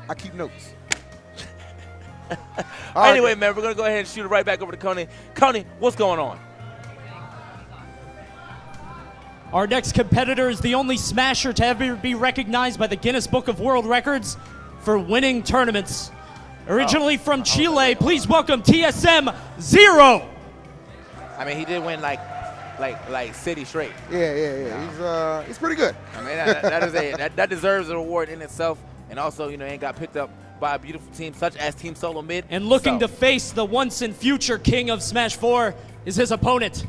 I keep notes. Anyway, man, we're going to go ahead and shoot it right back over to Coney. Coney, what's going on? Our next competitor is the only Smasher to ever be recognized by the Guinness Book of World Records for winning tournaments. Originally from Chile, please welcome TSM ZeRo. I mean, he did win like city straight. Yeah. He's pretty good. I mean, that deserves an award in itself. And also, you know, ain't got picked up by a beautiful team such as Team Solo Mid. And looking to face the once and future king of Smash 4 is his opponent,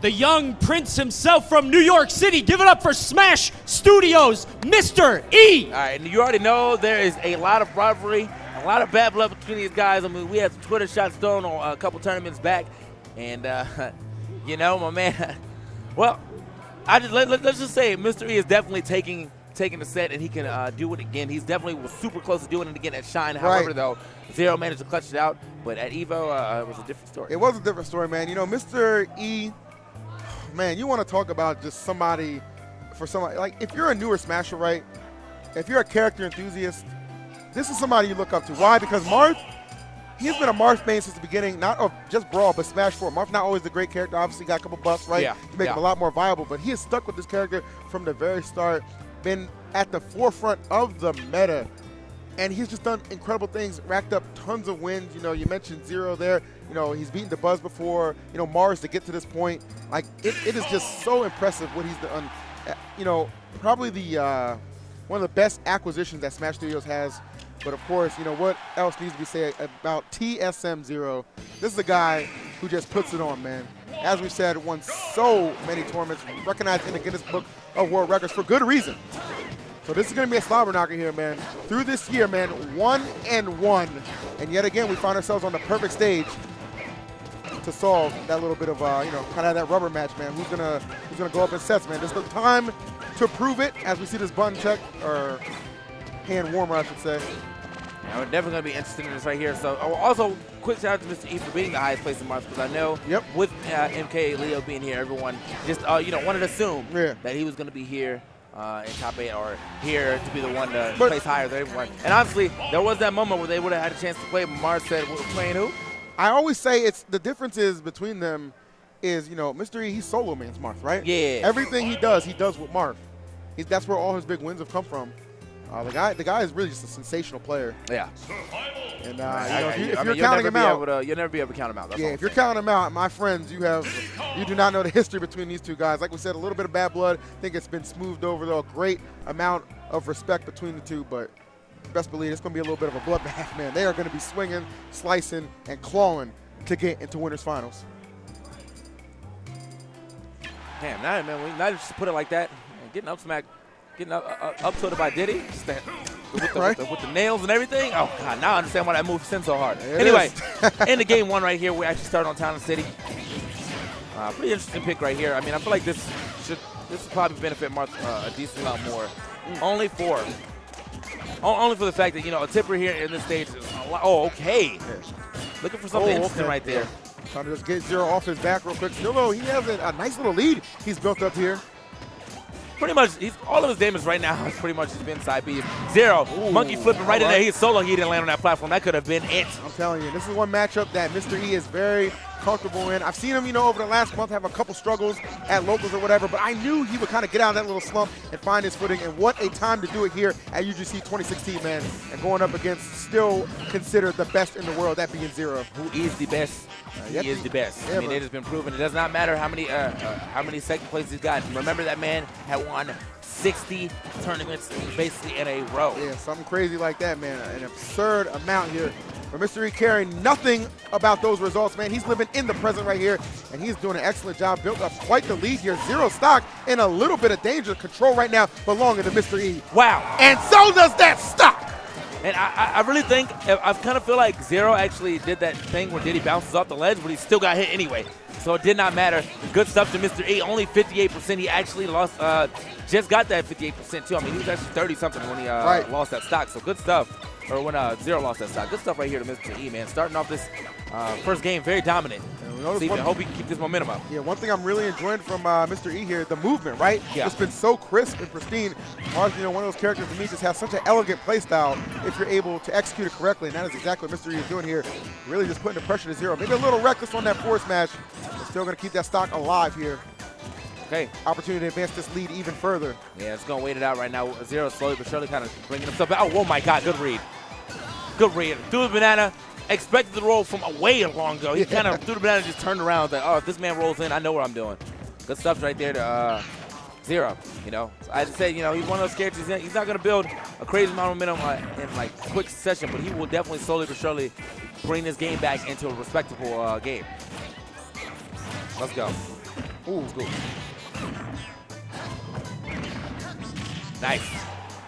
the young prince himself from New York City. Give it up for Smash Studios, Mr. E. All right, and you already know there is a lot of rivalry, a lot of bad blood between these guys. I mean, we had some Twitter shots thrown on a couple tournaments back, and you know, my man. Well, let's just say Mr. E is definitely taking the set, and he can do it again. He's definitely was super close to doing it again at Shine. However, though, ZeRo managed to clutch it out. But at Evo, it was a different story. It was a different story, man. You know, Mr. E, man, you want to talk about just somebody, like if you're a newer Smasher, right? If you're a character enthusiast, this is somebody you look up to. Why? Because Marth, he's been a Marth main since the beginning, not of just Brawl, but Smash 4. Marth not always the great character. Obviously got a couple buffs, right? To make him a lot more viable, but he has stuck with this character from the very start. Been at the forefront of the meta, and he's just done incredible things, racked up tons of wins. You know, you mentioned ZeRo there. You know, he's beaten the Buzz before, you know, Mars to get to this point. Like, it is just so impressive what he's done. You know, probably the one of the best acquisitions that Smash Studios has. But, of course, you know, what else needs to be said about TSM ZeRo? This is a guy who just puts it on, man. As we said, won so many tournaments, recognized in the Guinness Book of World Records for good reason. So this is going to be a slobber knocker here, man. Through this year, man, 1-1. And yet again, we find ourselves on the perfect stage to solve that little bit of, you know, kind of that rubber match, man. Who's gonna go up in sets, man? This is the time to prove it as we see this button check, or hand warmer, I should say. Now, we're definitely going to be interested in this right here. So, also, quick shout out to Mr. E for being the highest place in Marth, because I know with MK Leo being here, everyone just, you know, wanted to assume that he was going to be here in top 8 or here to be the one to place higher than everyone. And honestly, there was that moment where they would have had a chance to play, but Marth said, we're playing who? I always say it's the difference is between them is, you know, Mr. E, he's solo man's Marth, right? Yeah. Everything he does with Marth. That's where all his big wins have come from. The guy is really just a sensational player. Yeah. And you know, if you're counting him out, you'll never be able to count him out. That's if you're counting him out, my friends, you do not know the history between these two guys. Like we said, a little bit of bad blood. I think it's been smoothed over, though. A great amount of respect between the two, but best believe it's going to be a little bit of a bloodbath, man. They are going to be swinging, slicing, and clawing to get into winners finals. Damn, man, we not just put it like that. Getting up smack. Getting up to it by Diddy, with the nails and everything. Oh, God, now I understand why that move sends so hard. Anyway, in the game one right here, we actually start on Town and City. Pretty interesting pick right here. I mean, I feel like this will probably benefit Marth a decent amount more. Only for the fact that, you know, a tipper here in this stage is a lot. Oh, okay. Looking for something interesting right there. Trying to just get ZeRo off his back real quick. Still, though, he has a nice little lead he's built up here. Pretty much, all of his damage right now has pretty much just been side B. ZeRo, monkey flipping right in there. He's solo. He didn't land on that platform. That could have been it. I'm telling you, this is one matchup that Mr. E is very comfortable in. I've seen him, you know, over the last month have a couple struggles at locals or whatever, but I knew he would kind of get out of that little slump and find his footing, and what a time to do it here at UGC 2016, man, and going up against still considered the best in the world, that being ZeRo. Who is the best? He is the best. I mean, it has been proven. It does not matter how many second places he's got. Remember, that man had won 60 tournaments basically in a row. Yeah, something crazy like that, man. An absurd amount here. For Mr. E caring nothing about those results, man. He's living in the present right here, and he's doing an excellent job. Built up quite the lead here. ZeRo stock in a little bit of danger. Control right now belonging to Mr. E. Wow. And so does that stock. And I really think, I kind of feel like ZeRo actually did that thing where Diddy bounces off the ledge, but he still got hit anyway. So it did not matter. Good stuff to Mr. E. Only 58%. He actually lost, just got that 58% too. I mean, he was actually 30-something when he lost that stock. So good stuff. Or when ZeRo lost that stock. Good stuff right here to Mr. E, man. Starting off this First game, very dominant. I hope he can keep this momentum up. Yeah, one thing I'm really enjoying from Mr. E here, the movement, right? Yeah. It's been so crisp and pristine. Marth, you know, one of those characters to me just has such an elegant play style if you're able to execute it correctly, and that is exactly what Mr. E is doing here. Really just putting the pressure to ZeRo. Maybe a little reckless on that forward smash, but still going to keep that stock alive here. Okay. Opportunity to advance this lead even further. Yeah, it's going to wait it out right now. ZeRo slowly but surely kind of bringing himself back. Oh my God, good read. Good read. Threw the banana. Expected the roll from way long ago. He kind of threw the banana and just turned around. Like, oh, if this man rolls in, I know what I'm doing. Good stuff right there to ZeRo. You know, I'd say, you know, he's one of those characters. He's not going to build a crazy amount of momentum in like quick succession, but he will definitely slowly but surely bring this game back into a respectable game. Let's go. Ooh, good. Nice.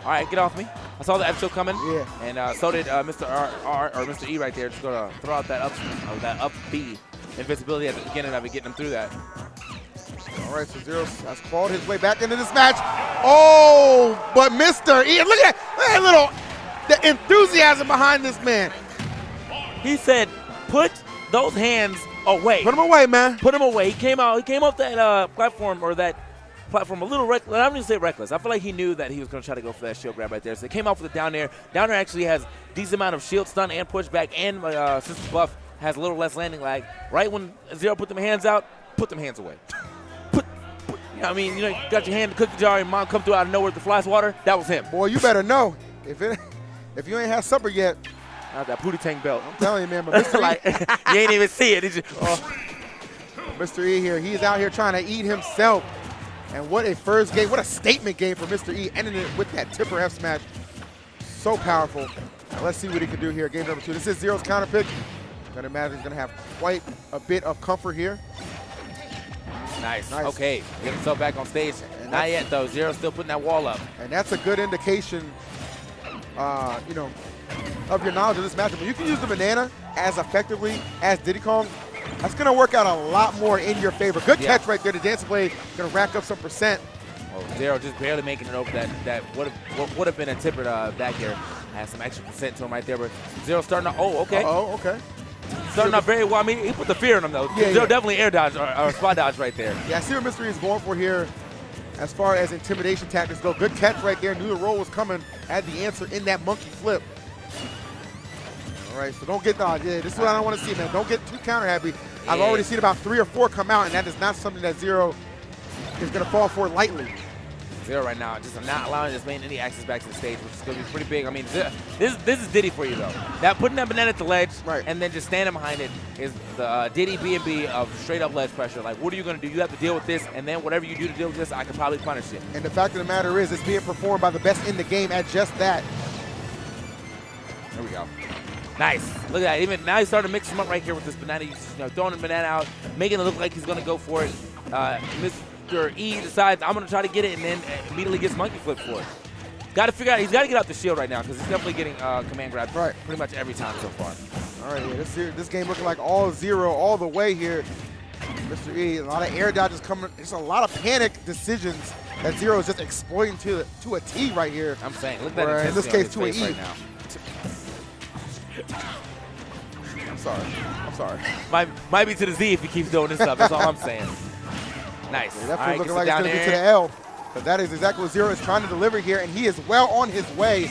All right, get off me. I saw the episode coming. Yeah. And so did Mr. R or Mr. E right there. Just gonna throw out that up B invincibility at the beginning of it, getting him through that. All right, so ZeRo has clawed his way back into this match. Oh, but Mr. E, look at the enthusiasm behind this man. He said, "Put those hands away. Put him away, man. Put him away." He came off that platform a little reckless. I'm going to say reckless. I feel like he knew that he was going to try to go for that shield grab right there. So he came off with the down air. Down air actually has decent amount of shield stun and pushback, and since the buff has a little less landing lag. Right when ZeRo put them hands out, put them hands away. You know what I mean? You know, you got your hand in the cookie jar and mom come through out of nowhere with the fly swatter. That was him. Boy, you better know. If you ain't had supper yet. That Pootie Tang belt. I'm telling you, man. But Mr. Like, you ain't even see it. Mr. E here, he's out here trying to eat himself. And what a first game, what a statement game for Mr. E, ending it with that tipper F smash. So powerful. Now let's see what he can do here. Game number 2. This is ZeRo's counter pick. Gonna imagine he's gonna have quite a bit of comfort here. Nice. Okay, get himself back on stage. Not yet though. ZeRo's still putting that wall up. And that's a good indication, you know, of your knowledge of this matchup. When you can use the banana as effectively as Diddy Kong, that's going to work out a lot more in your favor. Good catch right there. The dance play going to rack up some percent. Oh, ZeRo just barely making it over that would have been a tipper back here. Has some extra percent to him right there. But ZeRo starting to, okay. Starting out very well. I mean, he put the fear in him, though. ZeRo definitely air dodge or spot dodge right there. Yeah, I see what Mr. E is going for here as far as intimidation tactics go. Good catch right there. Knew the roll was coming. Had the answer in that monkey flip. All right, so don't get this is what I don't want to see, man. Don't get too counter happy. Yeah. I've already seen about 3 or 4 come out, and that is not something that ZeRo is going to fall for lightly. ZeRo right now just not allowing this man any access back to the stage, which is going to be pretty big. I mean, this is Diddy for you though. That putting that banana at the ledge, and then just standing behind it is the Diddy B&B of straight up ledge pressure. Like, what are you going to do? You have to deal with this, and then whatever you do to deal with this, I can probably punish it. And the fact of the matter is, it's being performed by the best in the game at just that. There we go. Nice. Look at that. Even now he's starting to mix him up right here with this banana. He's throwing the banana out, making it look like he's going to go for it. Mr. E decides, I'm going to try to get it, and then immediately gets monkey flip for it. Got to figure out, he's got to get out the shield right now because he's definitely getting command grab pretty much every time so far. All right, yeah, this game looking like all ZeRo all the way here. Mr. E, a lot of air dodges coming. There's a lot of panic decisions that ZeRo is just exploiting to a T right here. I'm saying, look at that in this case, to an E. Right now. I'm sorry. Might be to the Z if he keeps doing this stuff. That's all I'm saying. Nice. Yeah, that looking like it's going to get to the L. But that is exactly what ZeRo is trying to deliver here, and he is well on his way.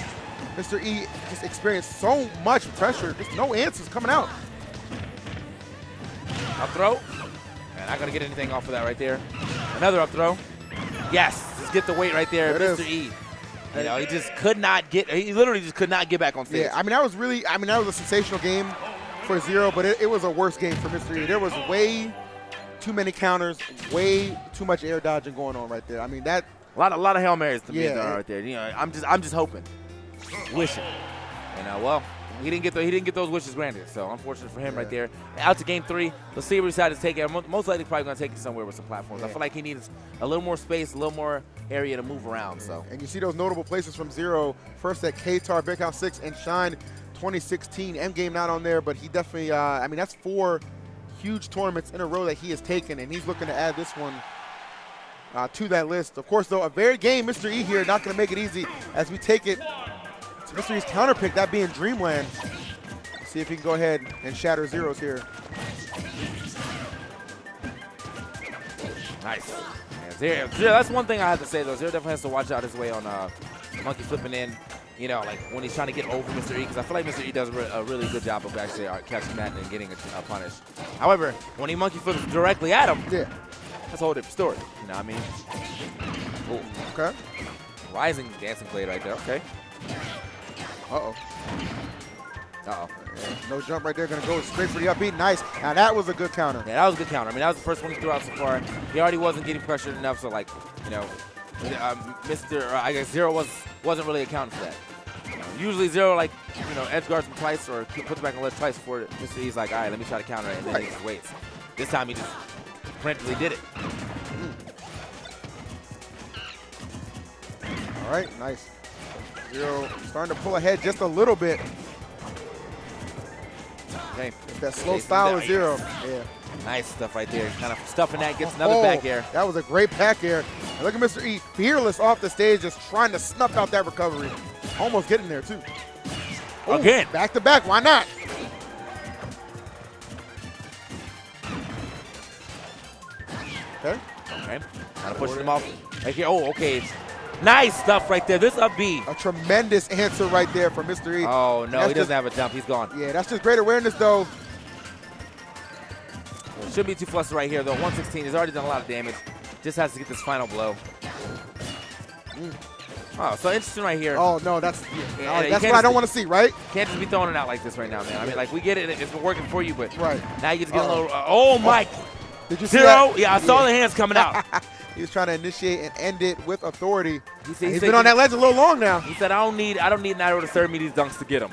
Mr. E just experienced so much pressure. Just no answers coming out. Up throw. And not going to get anything off of that right there. Another up throw. Yes. Just get the weight right there, Mr. E. You know, he just could not get, he literally just could not get back on stage. Yeah, that was a sensational game for ZeRo, but it was a worse game for Mr. E. There was way too many counters, way too much air dodging going on right there. I mean, that a lot of Hail Marys to me right there. You know, I'm just hoping, wishing. And well, he didn't get those wishes granted. So unfortunate for him right there. Out to game 3. Let's see where he decided to take it. Most likely probably going to take it somewhere with some platforms. I feel like he needs a little more space, a little more area to move around. So. And you see those notable places from ZeRo. First at K-Tar, Big House 6, and Shine 2016. Endgame not on there, but he definitely, I mean, that's 4 huge tournaments in a row that he has taken, and he's looking to add this one to that list. Of course, though, a very game Mr. E here, not going to make it easy as we take it to Mr. E's counter pick, that being Dreamland. See if he can go ahead and shatter zeros here. Nice. Yeah, ZeRo, that's one thing I have to say, though. ZeRo definitely has to watch out his way on monkey flipping in, you know, like when he's trying to get over Mr. E, because I feel like Mr. E does a really good job of actually catching that and getting a punish. However, when he monkey flips directly at him, yeah, that's a whole different story. You know what I mean? Ooh. Okay. Rising dancing blade right there. Okay. Uh-oh. Uh-oh. Yeah, no jump right there. Going to go straight for the upbeat. Nice. Now that was a good counter. Yeah, that was a good counter. I mean, that was the first one he threw out so far. He already wasn't getting pressured enough, so like, you know, I guess ZeRo wasn't really accounting for that. Usually ZeRo, like, you know, edge guards him twice or puts back on ledge twice before Mr. E's like, all right, let me try to counter it, and then he just waits. This time he just preemptively did it. All right, nice. ZeRo starting to pull ahead just a little bit. Okay. That slow style of ZeRo. Yeah. Nice stuff right there. Kind of stuffing that, gets another back air. That was a great back air. And look at Mr. E, fearless off the stage, just trying to snuff out that recovery. Almost getting there, too. Ooh, again. Back to back, why not? Okay. Okay. Kind of pushing him off. Right here. Oh, okay. Nice stuff right there. This up B. A tremendous answer right there from Mr. E. Oh, no, that's he doesn't have a jump. He's gone. Yeah, that's just great awareness, though. Shouldn't be too flustered right here, though. 116. He's already done a lot of damage. Just has to get this final blow. Oh, so interesting right here. Oh, no, that's what I don't want to see, right? Can't just be throwing it out like this right now, man. I mean, like, we get it. It's been working for you, but now you get to get a little. Oh, my. Did you see ZeRo? that? Yeah, I saw the hands coming out. He was trying to initiate and end it with authority. He's been on that ledge a little long now. He said, I don't need Nairo to serve me these dunks to get them.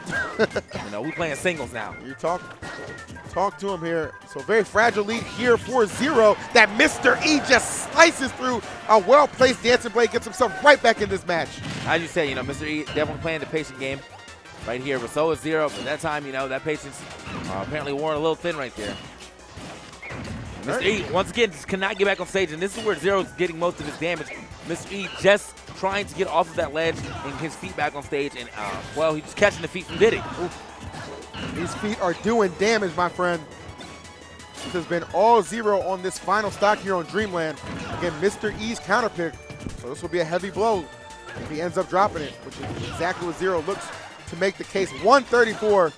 You know, we playing singles now. You talk to him here. So very fragile lead here for ZeRo. That Mr. E just slices through a well-placed dancing blade, gets himself right back in this match. As you say, you know, Mr. E definitely playing the patient game right here, but so is ZeRo. But that time, you know, that patience apparently worn a little thin right there. Mr. E, once again, just cannot get back on stage, and this is where ZeRo's getting most of his damage. Mr. E just trying to get off of that ledge and his feet back on stage, and, well, he's catching the feet from Diddy. Oof. These feet are doing damage, my friend. This has been all ZeRo on this final stock here on Dreamland. Again, Mr. E's counter pick, so this will be a heavy blow if he ends up dropping it, which is exactly what ZeRo looks to make the case. 134,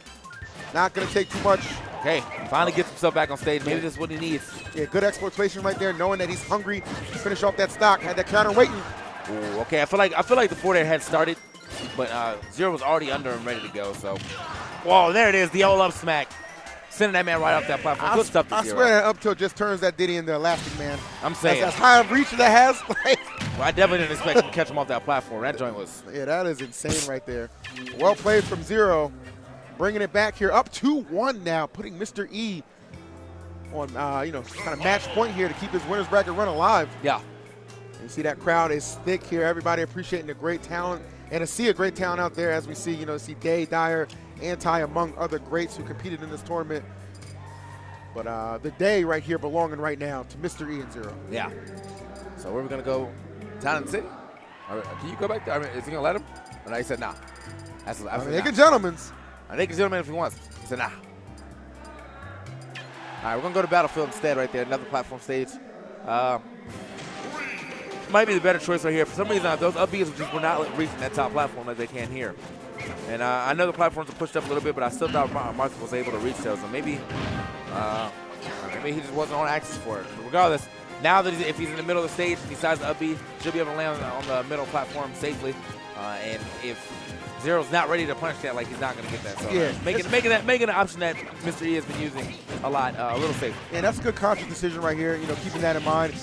not going to take too much. Okay, finally gets himself back on stage. Maybe this is what he needs. Yeah, good exploitation right there, knowing that he's hungry to finish off that stock. Had that counter waiting. Ooh, okay, I feel like the forward had started, but ZeRo was already under him, ready to go. So, whoa, there it is, the old up smack, sending that man right off that platform. Good stuff to ZeRo. I swear that up tilt just turns that Diddy into Elastic Man. I'm saying. That's as high of reach that has. Well, I definitely didn't expect him to catch him off that platform. That joint was. Yeah, that is insane right there. Well played from ZeRo. Bringing it back here, up 2-1 now, putting Mr. E on, you know, kind of match point here to keep his winner's bracket run alive. Yeah. You see that crowd is thick here. Everybody appreciating the great talent and to see a great talent out there as we see, you know, see Day, Dyer, Anti among other greats who competed in this tournament. But the day right here belonging right now to Mr. E and ZeRo. Yeah. So where are we going to go? Town and City? Can you go back there? I mean, is he going to let him? And he said, nah. That's Naked gentlemen's. I think he's gentleman if he wants. He said, nah. All right, we're going to go to Battlefield instead right there, another platform stage. Might be the better choice right here. For some reason, those up Bs just were not reaching that top platform as they can here. And I know the platforms are pushed up a little bit, but I still thought Marth was able to reach those. So maybe he just wasn't on axis for it. But regardless, now that if he's in the middle of the stage and he decides to up B, should be able to land on the middle platform safely. And if ZeRo's not ready to punish that, like, he's not going to get that. So yeah, making an option that Mr. E has been using a lot, a little safer. Yeah, that's a good conscious decision right here, you know, keeping that in mind.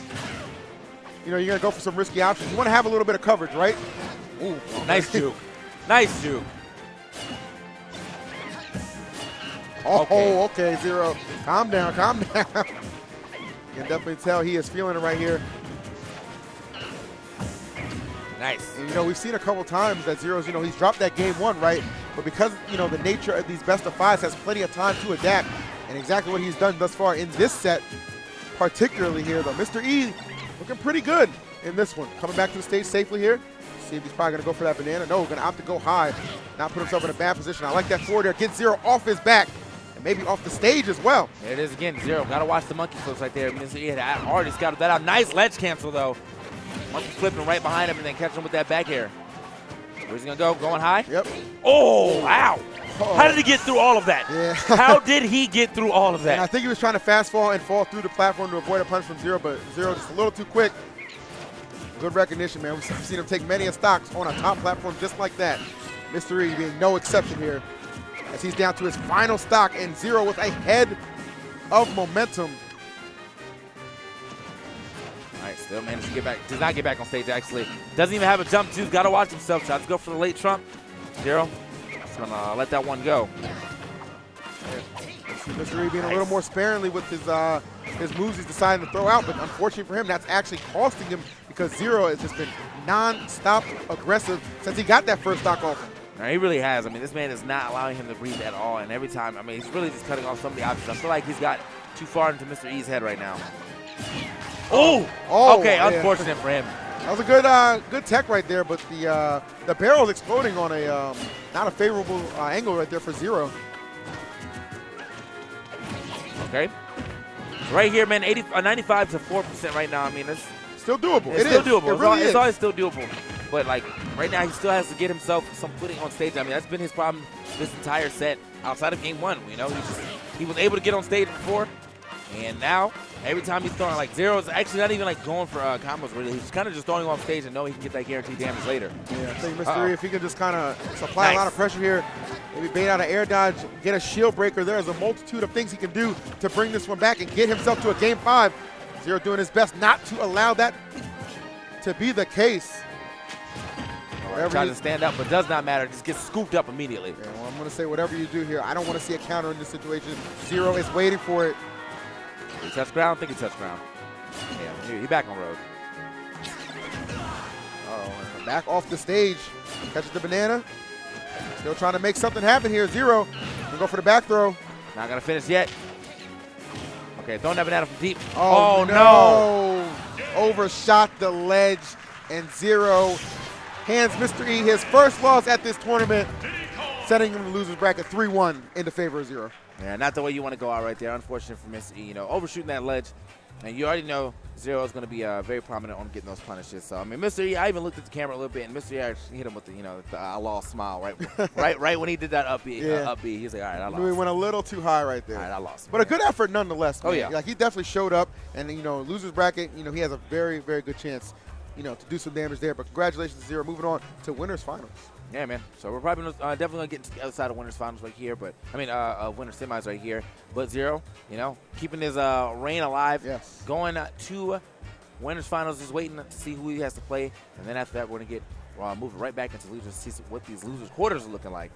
You know, you're going to go for some risky options. You want to have a little bit of coverage, right? Ooh, nice juke. Nice juke. Oh, okay, ZeRo. Calm down, calm down. You can definitely tell he is feeling it right here. Nice. And, you know, we've seen a couple times that ZeRo's, you know, he's dropped that game one, right? But because, you know, the nature of these best of fives has plenty of time to adapt, and exactly what he's done thus far in this set, particularly here, though. Mr. E looking pretty good in this one. Coming back to the stage safely here. See if he's probably going to go for that banana. No, going to opt to go high, not put himself in a bad position. I like that forward there. Get ZeRo off his back and maybe off the stage as well. There it is again, ZeRo. Got to watch the monkey flips right there. He had already scouted that out. Nice ledge cancel, though. Monkey flipping right behind him and then catching him with that back air. Where's he going to go? Going high? Yep. Oh, wow. How did he get through all of that? Yeah. How did he get through all of that? And I think he was trying to fast fall and fall through the platform to avoid a punch from ZeRo, but ZeRo just a little too quick. Good recognition, man. We've seen him take many a stocks on a top platform just like that. Mr. E being no exception here as he's down to his final stock, and ZeRo with a head of momentum. All right, still managed to get back. Does not get back on stage, actually. Doesn't even have a jump, too. Got to watch himself. Tries to go for the late trump. ZeRo just going to let that one go. Mr. E being a little more sparingly with his moves he's deciding to throw out, but unfortunately for him, that's actually costing him because ZeRo has just been non-stop aggressive since he got that first stock off him. No, he really has. I mean, this man is not allowing him to breathe at all, and every time, I mean, he's really just cutting off some of the options. I feel like he's got too far into Mr. E's head right now. Oh! Okay, yeah. Unfortunate for him. That was a good tech right there, but the barrel is exploding on a not a favorable angle right there for ZeRo. Okay. Right here, man, 95 to 4% right now. I mean, it's still doable. It's still doable. It really is. It's always still doable. But, like, right now he still has to get himself some footing on stage. I mean, that's been his problem this entire set outside of game one. You know, he was able to get on stage before, and now every time he's throwing, like, ZeRo's actually not even, like, going for combos, really. He's kind of just throwing off stage and know he can get that guaranteed damage later. Yeah, I think Mr. E, if he can just kind of supply a lot of pressure here, maybe bait out an air dodge, get a shield breaker. There's a multitude of things he can do to bring this one back and get himself to a game 5. ZeRo doing his best not to allow that to be the case. Tries to stand up, but does not matter. Just gets scooped up immediately. Yeah, well, I'm going to say whatever you do here, I don't want to see a counter in this situation. ZeRo is waiting for it. He touched ground? I think he touched ground. Yeah, he back on road. Uh-oh, back off the stage. Catches the banana. Still trying to make something happen here. ZeRo will go for the back throw. Not going to finish yet. Okay, throwing that banana from deep. Oh no! Overshot the ledge, and ZeRo hands Mr. E his first loss at this tournament, setting him in the loser's bracket 3-1 in the favor of ZeRo. Yeah, not the way you want to go out right there. Unfortunate for Mr. E. You know, overshooting that ledge, and you already know ZeRo is going to be very prominent on getting those punishes. So I mean, Mr. E, I even looked at the camera a little bit, and Mr. E actually hit him with the I lost smile right when he did that up B. He's like, all right, I lost. He went a little too high right there. All right, I lost. But a good effort nonetheless. Man. Oh yeah, like he definitely showed up, and loser's bracket. He has a very good chance. To do some damage there. But congratulations to ZeRo. Moving on to winners finals. Yeah, man. So we're probably definitely going to get to the other side of winners finals right here. But I mean, winners semis right here. But ZeRo, keeping his reign alive. Yes. Going to winners finals, just waiting to see who he has to play. And then after that, we're going to get moving right back into losers, see what these losers quarters are looking like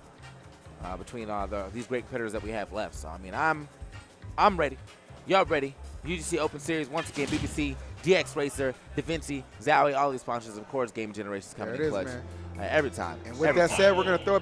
between these great competitors that we have left. So I mean, I'm ready. Y'all ready? UGC Open Series once again. BBC, DX Racer, DaVinci, Zowie, all these sponsors, of course, Game Generations coming in clutch every time. And with that said, we're going to throw it